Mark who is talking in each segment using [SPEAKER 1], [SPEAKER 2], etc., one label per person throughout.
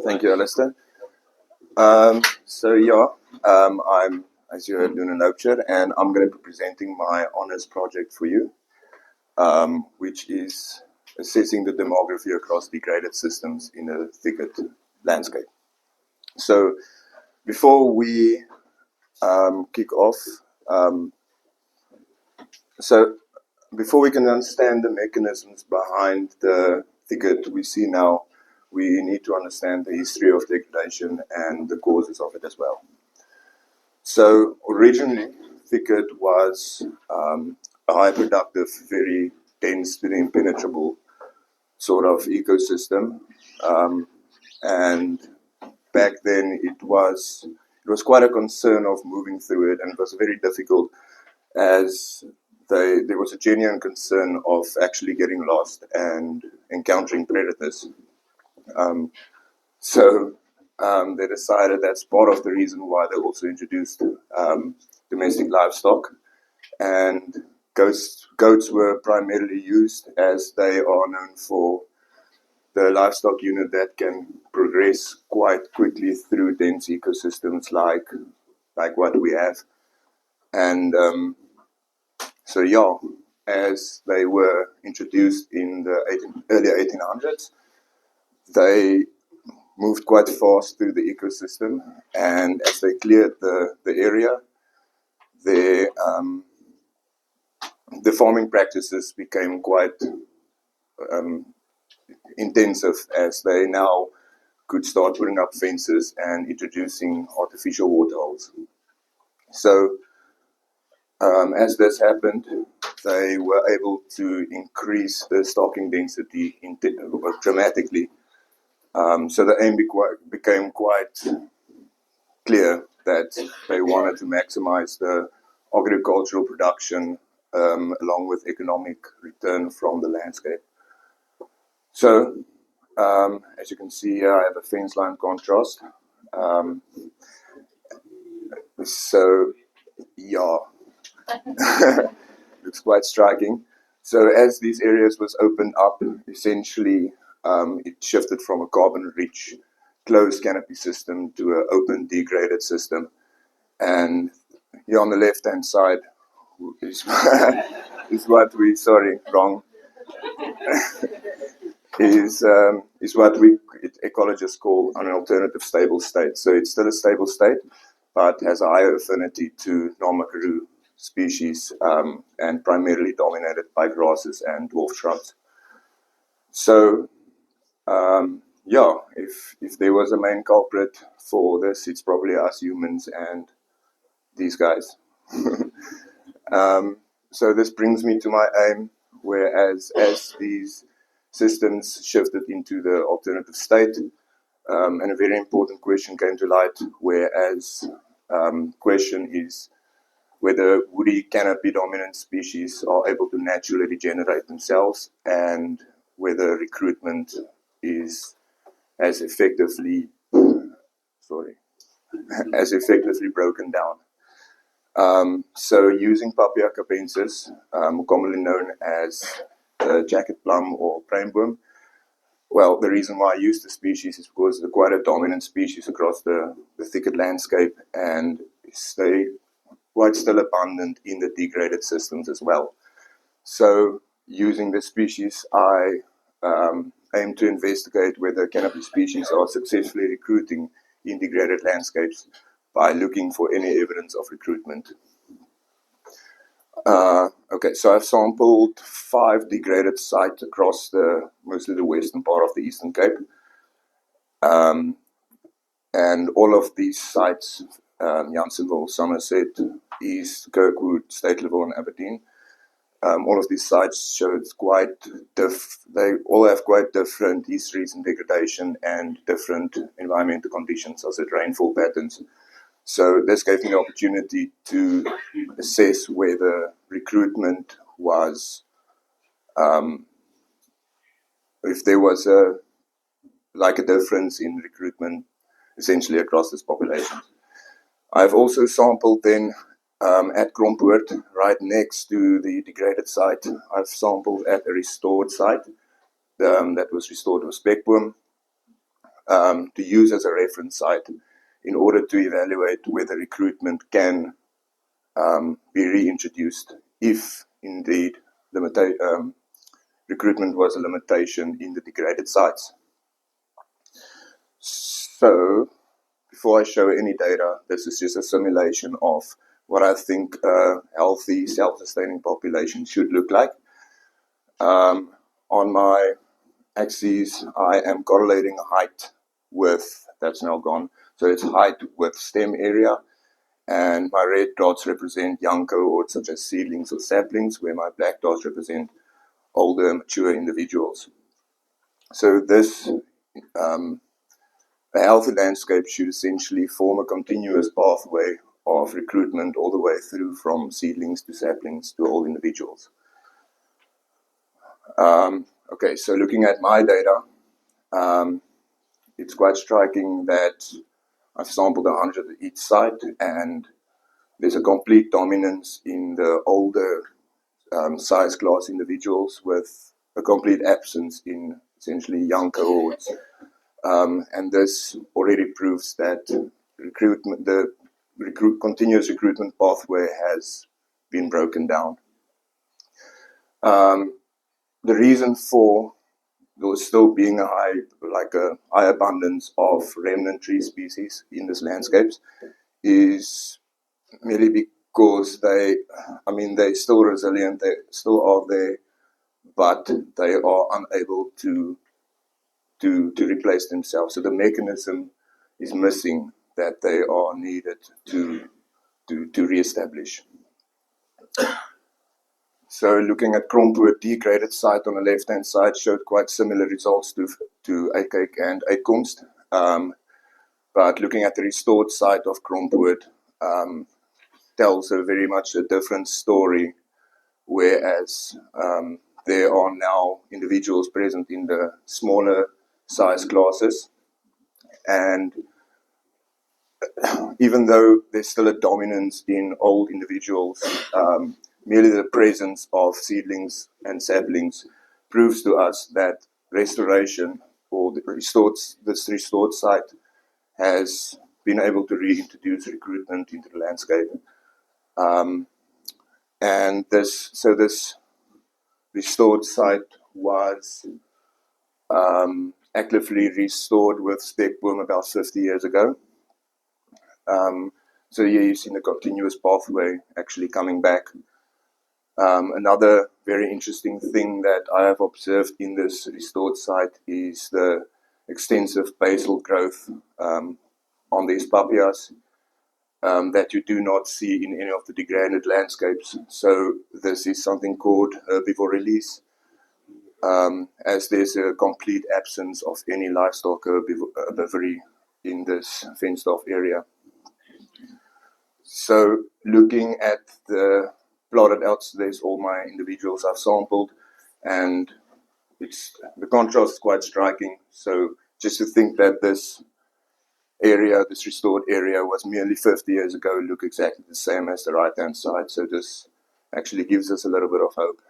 [SPEAKER 1] Thank you, Alistair. I'm, as you heard, Lunen Laubscher, and I'm going to be presenting my honours project for you, which is assessing the demography across degraded systems in a thicket landscape. So, before we kick off, before we can understand the mechanisms behind the thicket we see now, we need to understand the history of degradation and the causes of it as well. So originally, thicket was a high productive, very dense to the impenetrable sort of ecosystem, and back then it was quite a concern of moving through it, and it was very difficult as there was a genuine concern of actually getting lost and encountering predators. They decided that's part of the reason why they also introduced domestic livestock, and goats were primarily used as they are known for the livestock unit that can progress quite quickly through dense ecosystems like what we have. And as they were introduced in the early 1800s, they moved quite fast through the ecosystem, and as they cleared the area, the farming practices became quite intensive, as they now could start putting up fences and introducing artificial waterholes. So as this happened, they were able to increase the stocking density dramatically. So the aim became quite clear that they wanted to maximize the agricultural production along with economic return from the landscape. So, as you can see here, I have a fence line contrast. Looks quite striking. So as these areas was opened up, essentially it shifted from a carbon-rich closed canopy system to an open degraded system. And here on the left-hand side is what we, is what we ecologists call an alternative stable state. So it's still a stable state, but has a higher affinity to non-Makaru species, and primarily dominated by grasses and dwarf shrubs. So, if there was a main culprit for this, it's probably us humans and these guys. So this brings me to my aim, whereas as these systems shifted into the alternative state, and a very important question came to light, whereas question is whether woody canopy dominant species are able to naturally regenerate themselves, and whether recruitment is as effectively broken down. So using Pappea capensis, commonly known as jacket plum or prainboom, well, the reason why I use the species is because they're quite a dominant species across the thicket landscape, and they quite still abundant in the degraded systems as well. So using this species, I aim to investigate whether canopy species are successfully recruiting in degraded landscapes by looking for any evidence of recruitment. So I've sampled 5 degraded sites across mostly the western part of the Eastern Cape. And all of these sites, Jansenville, Somerset, East, Kirkwood, Steytlerville, and Aberdeen, all of these sites showed they all have quite different histories in degradation and different environmental conditions, such as rainfall patterns. So this gave me the opportunity to assess whether recruitment was, if there was a difference in recruitment essentially across this population. I've also sampled then at Graaff-Reinet, right next to the degraded site. I've sampled at a restored site that was restored with spekboom. to use as a reference site in order to evaluate whether recruitment can be reintroduced if indeed recruitment was a limitation in the degraded sites. So, before I show any data, this is just a simulation of what I think a healthy, self-sustaining population should look like. On my axes, I am correlating height with, that's now gone, so it's height with stem area, and my red dots represent young cohorts such as seedlings or saplings, where my black dots represent older, mature individuals. So this, a healthy landscape should essentially form a continuous pathway of recruitment all the way through from seedlings to saplings to old individuals. Okay, so looking at my data, it's quite striking that I've sampled 100 at each site, and there's a complete dominance in the older size class individuals with a complete absence in essentially young cohorts. And this already proves that the continuous recruitment pathway has been broken down. The reason for there still being a high abundance of remnant tree species in these landscapes is merely because they're still resilient, they still are there, but they are unable to replace themselves. So the mechanism is missing that they are needed to re-establish. So looking at Kirkwood degraded site on the left-hand side showed quite similar results to Eikijk and Uitkomst. But looking at the restored site of Kirkwood tells a very much a different story, whereas there are now individuals present in the smaller size classes, and even though there's still a dominance in old individuals, merely the presence of seedlings and saplings proves to us that restoration or this restored site has been able to reintroduce recruitment into the landscape. And this restored site was actively restored with steekboom about 50 years ago. So here you've seen the continuous pathway actually coming back. Another very interesting thing that I have observed in this restored site is the extensive basal growth on these Pappeas that you do not see in any of the degraded landscapes. So this is something called herbivory release, as there's a complete absence of any livestock herbivory in this fenced off area. So looking at the plotted out, there's all my individuals I've sampled, and the contrast is quite striking. So just to think that this restored area was merely 50 years ago, look exactly the same as the right-hand side. So this actually gives us a little bit of hope.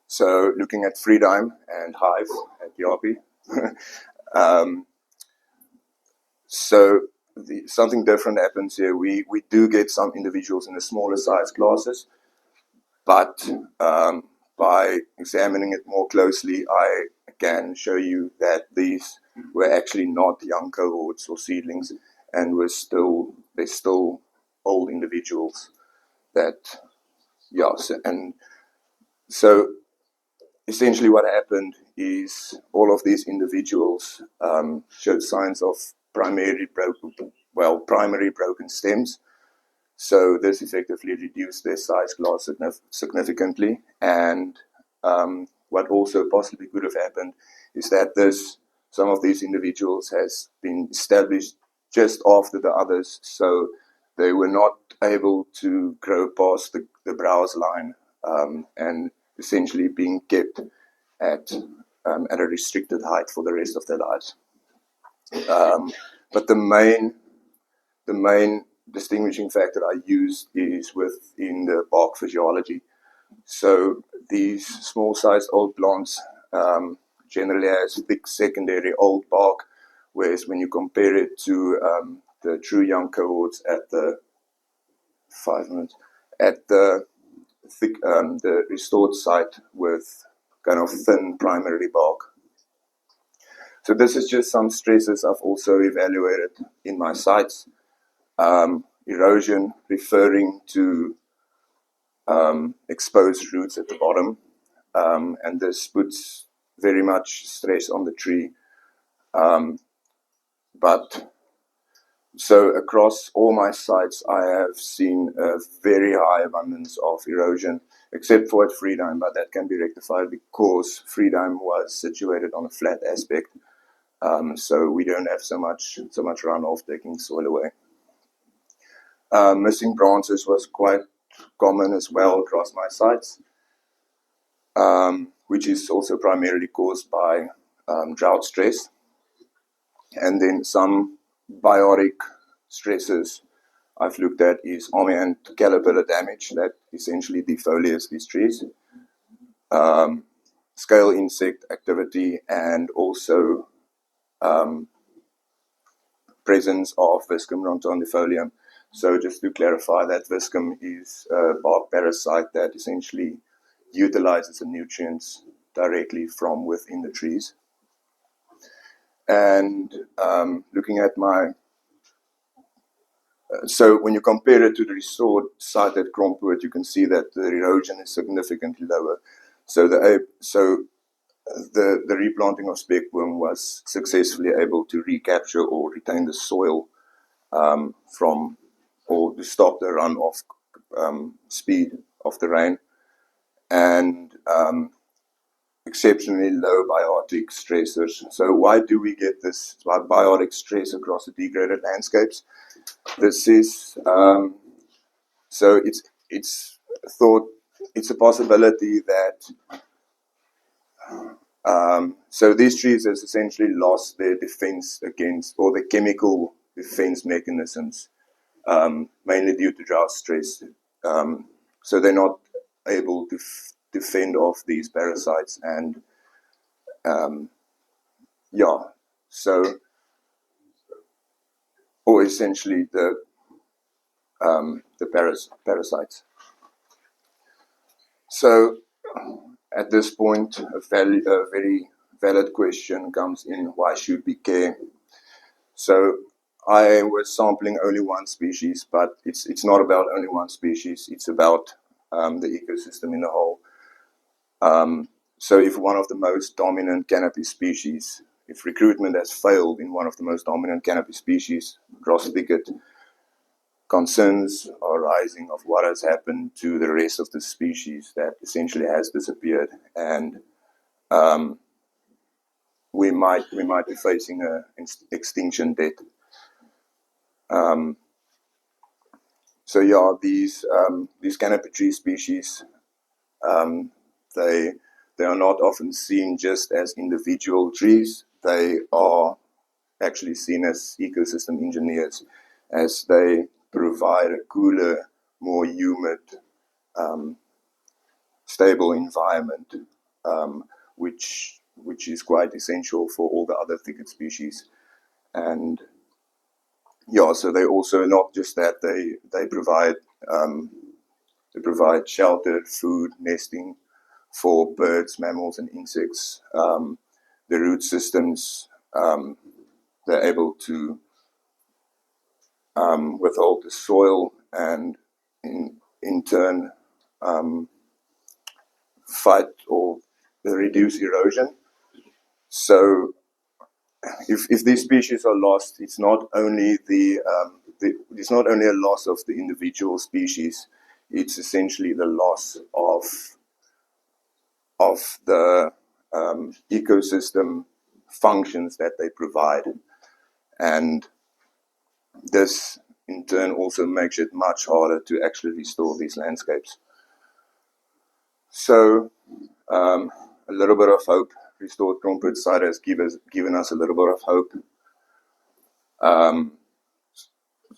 [SPEAKER 1] So looking at Freedime and Hive at Yapi. Something different happens here. We do get some individuals in the smaller size classes, but by examining it more closely, I can show you that these were actually not young cohorts or seedlings, and they're still old individuals. So essentially what happened is all of these individuals showed signs of primary broken stems. So this effectively reduced their size class significantly. And what also possibly could have happened is that some of these individuals has been established just after the others, so they were not able to grow past the browse line, and essentially being kept at a restricted height for the rest of their lives. But the main distinguishing factor I used is within the bark physiology. So these small-sized old plants generally has thick secondary old bark, whereas when you compare it to the true young cohorts at the 5 minutes, at the thick, the restored site with kind of thin primary bark. So this is just some stresses I've also evaluated in my sites. Erosion, referring to exposed roots at the bottom, and this puts very much stress on the tree. But so across all my sites, I have seen a very high abundance of erosion, except for at Freedom, but that can be rectified because Freedom was situated on a flat aspect, so we don't have so much runoff taking soil away. Missing branches was quite common as well across my sites, which is also primarily caused by drought stress. And then some biotic stresses I've looked at is army and caterpillar damage that essentially defoliates these trees, scale insect activity, and also presence of Viscum rotundifolium. So just to clarify, that Viscum is a bark parasite that essentially utilizes the nutrients directly from within the trees. And looking at so when you compare it to the restored site at Kirkwood, you can see that the erosion is significantly lower. So the replanting of speckworm was successfully able to recapture or retain the soil from, or to stop the runoff speed of the rain, and exceptionally low biotic stressors. So why do we get this biotic stress across the degraded landscapes? This is so it's thought it's a possibility that so these trees has essentially lost their defense against, or the chemical defense mechanisms, mainly due to drought stress. So they're not able to defend off these parasites, and so, or essentially the parasites. So at this point, a very valid question comes in: why should we care? So I was sampling only one species, but it's not about only one species. It's about the ecosystem in the whole. So if one of the most dominant canopy species, if recruitment has failed in one of the most dominant canopy species, Graaff-Reinet Thicket, concerns are rising of what has happened to the rest of the species that essentially has disappeared, and we might be facing an extinction debt. So yeah, these canopy tree species, they are not often seen just as individual trees. They are actually seen as ecosystem engineers, as they provide a cooler, more humid, stable environment, which is quite essential for all the other thicket species. And yeah, so they also, not just that, they provide shelter, food, nesting for birds, mammals, and insects. The root systems, they're able to withhold the soil and in turn fight or reduce erosion. So if these species are lost, it's not only it's not only a loss of the individual species, it's essentially the loss of the ecosystem functions that they provide, and this in turn also makes it much harder to actually restore these landscapes. So a little bit of hope. Restored Kirkwood site has given us a little bit of hope.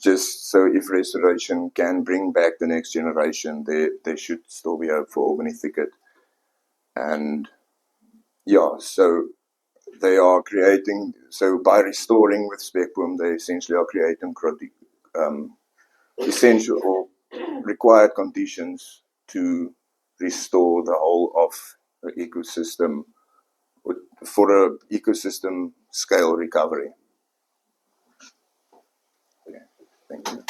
[SPEAKER 1] Just so if restoration can bring back the next generation, there should still be hope for Albany Thicket. And yeah, so they are creating, so by restoring with spekboom, they essentially are creating essential or required conditions to restore the whole of the ecosystem for an ecosystem scale recovery. Okay, thank you.